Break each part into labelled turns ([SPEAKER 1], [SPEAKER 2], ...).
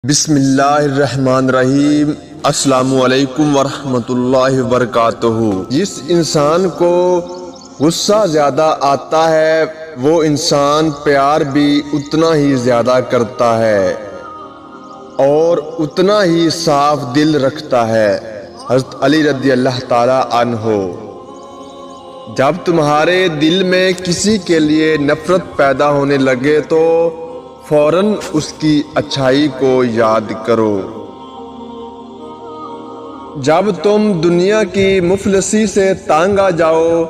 [SPEAKER 1] بسم اللہ الرحمن الرحیم۔ السلام علیکم ورحمۃ اللہ وبرکاتہ۔ جس انسان کو غصہ زیادہ آتا ہے وہ انسان پیار بھی اتنا ہی زیادہ کرتا ہے اور اتنا ہی صاف دل رکھتا ہے۔ حضرت علی رضی اللہ تعالی عنہ۔ جب تمہارے دل میں کسی کے لیے نفرت پیدا ہونے لگے تو فوراً اس کی اچھائی کو یاد کرو۔ جب تم دنیا کی مفلسی سے تنگ آ جاؤ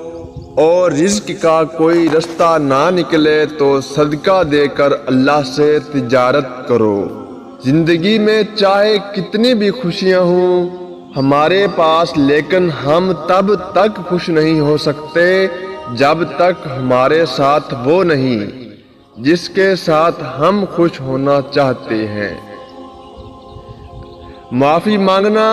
[SPEAKER 1] اور رزق کا کوئی رستہ نہ نکلے تو صدقہ دے کر اللہ سے تجارت کرو۔ زندگی میں چاہے کتنی بھی خوشیاں ہوں ہمارے پاس، لیکن ہم تب تک خوش نہیں ہو سکتے جب تک ہمارے ساتھ وہ نہیں جس کے ساتھ ہم خوش ہونا چاہتے ہیں۔ معافی مانگنا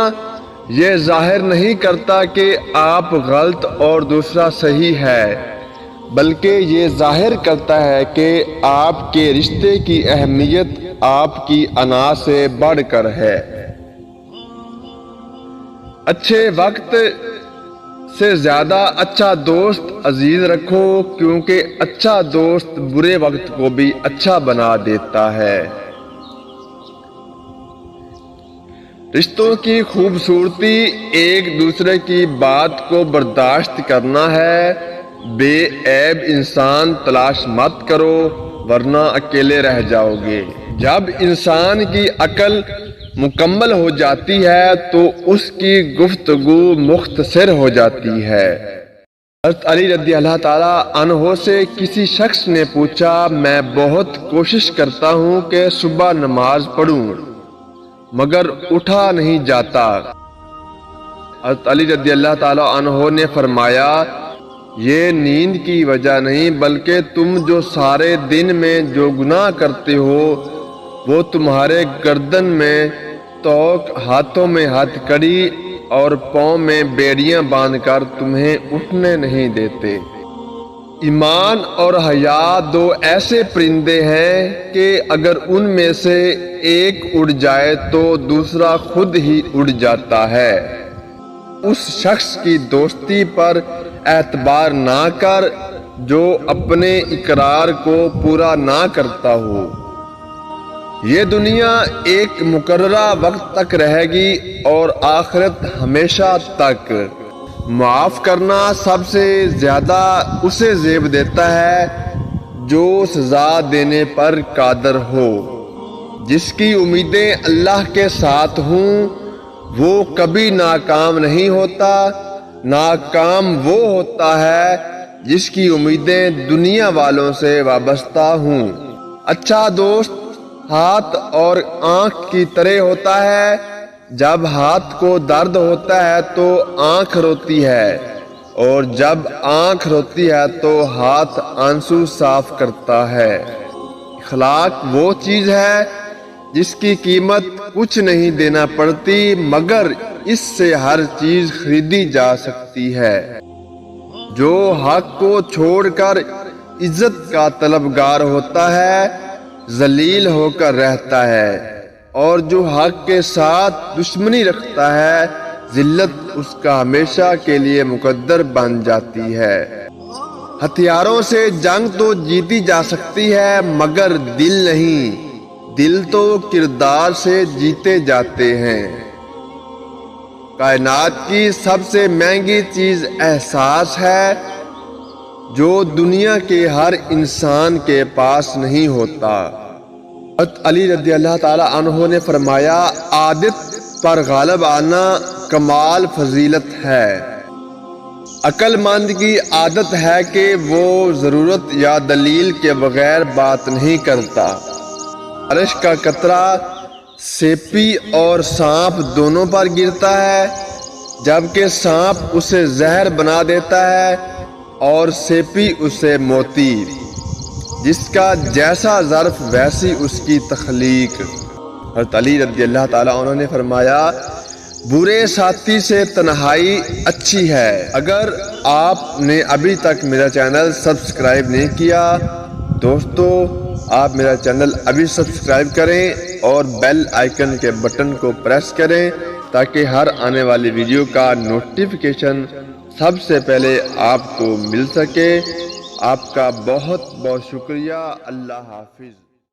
[SPEAKER 1] یہ ظاہر نہیں کرتا کہ آپ غلط اور دوسرا صحیح ہے، بلکہ یہ ظاہر کرتا ہے کہ آپ کے رشتے کی اہمیت آپ کی انا سے بڑھ کر ہے۔ اچھے وقت سے زیادہ اچھا دوست عزیز رکھو، کیونکہ اچھا دوست برے وقت کو بھی اچھا بنا دیتا ہے۔ رشتوں کی خوبصورتی ایک دوسرے کی بات کو برداشت کرنا ہے۔ بے عیب انسان تلاش مت کرو ورنہ اکیلے رہ جاؤ گے۔ جب انسان کی عقل مکمل ہو جاتی ہے تو اس کی گفتگو مختصر ہو جاتی ہے۔ حضرت علی رضی اللہ تعالی عنہ سے کسی شخص نے پوچھا، میں بہت کوشش کرتا ہوں کہ صبح نماز پڑھوں مگر اٹھا نہیں جاتا۔ حضرت علی رضی اللہ تعالی عنہ نے فرمایا، یہ نیند کی وجہ نہیں بلکہ تم جو سارے دن میں جو گناہ کرتے ہو وہ تمہارے گردن میں توق، ہاتھوں میں ہتھ کڑی اور پاؤں میں بیڑیاں باندھ کر تمہیں اٹھنے نہیں دیتے۔ ایمان اور حیا دو ایسے پرندے ہیں کہ اگر ان میں سے ایک اڑ جائے تو دوسرا خود ہی اڑ جاتا ہے۔ اس شخص کی دوستی پر اعتبار نہ کر جو اپنے اقرار کو پورا نہ کرتا ہو۔ یہ دنیا ایک مقررہ وقت تک رہے گی اور آخرت ہمیشہ تک۔ معاف کرنا سب سے زیادہ اسے زیب دیتا ہے جو سزا دینے پر قادر ہو۔ جس کی امیدیں اللہ کے ساتھ ہوں وہ کبھی ناکام نہیں ہوتا۔ ناکام وہ ہوتا ہے جس کی امیدیں دنیا والوں سے وابستہ ہوں۔ اچھا دوست ہاتھ اور آنکھ کی طرح ہوتا ہے، جب ہاتھ کو درد ہوتا ہے تو آنکھ روتی ہے اور جب آنکھ روتی ہے تو ہاتھ آنسو صاف کرتا ہے۔ اخلاق وہ چیز ہے جس کی قیمت کچھ نہیں دینا پڑتی مگر اس سے ہر چیز خریدی جا سکتی ہے۔ جو حق کو چھوڑ کر عزت کا طلبگار ہوتا ہے ذلیل ہو کر رہتا ہے، اور جو حق کے ساتھ دشمنی رکھتا ہے ذلت اس کا ہمیشہ کے لیے مقدر بن جاتی ہے۔ ہتھیاروں سے جنگ تو جیتی جا سکتی ہے مگر دل نہیں، دل تو کردار سے جیتے جاتے ہیں۔ کائنات کی سب سے مہنگی چیز احساس ہے جو دنیا کے ہر انسان کے پاس نہیں ہوتا۔ حضرت علی رضی اللہ تعالی عنہ نے فرمایا، عادت پر غالب آنا کمال فضیلت ہے۔ عقل مند کی عادت ہے کہ وہ ضرورت یا دلیل کے بغیر بات نہیں کرتا۔ بارش کا قطرہ سیپی اور سانپ دونوں پر گرتا ہے، جبکہ سانپ اسے زہر بنا دیتا ہے اور سیپی اسے موتی۔ جس کا جیسا ظرف ویسی اس کی تخلیق۔ حضرت علی رضی اللہ تعالیٰ عنہ نے فرمایا، برے ساتھی سے تنہائی اچھی ہے۔ اگر آپ نے ابھی تک میرا چینل سبسکرائب نہیں کیا دوستو، آپ میرا چینل ابھی سبسکرائب کریں اور بیل آئیکن کے بٹن کو پریس کریں تاکہ ہر آنے والی ویڈیو کا نوٹیفیکیشن سب سے پہلے آپ کو مل سکے۔ آپ کا بہت بہت شکریہ۔ اللہ حافظ۔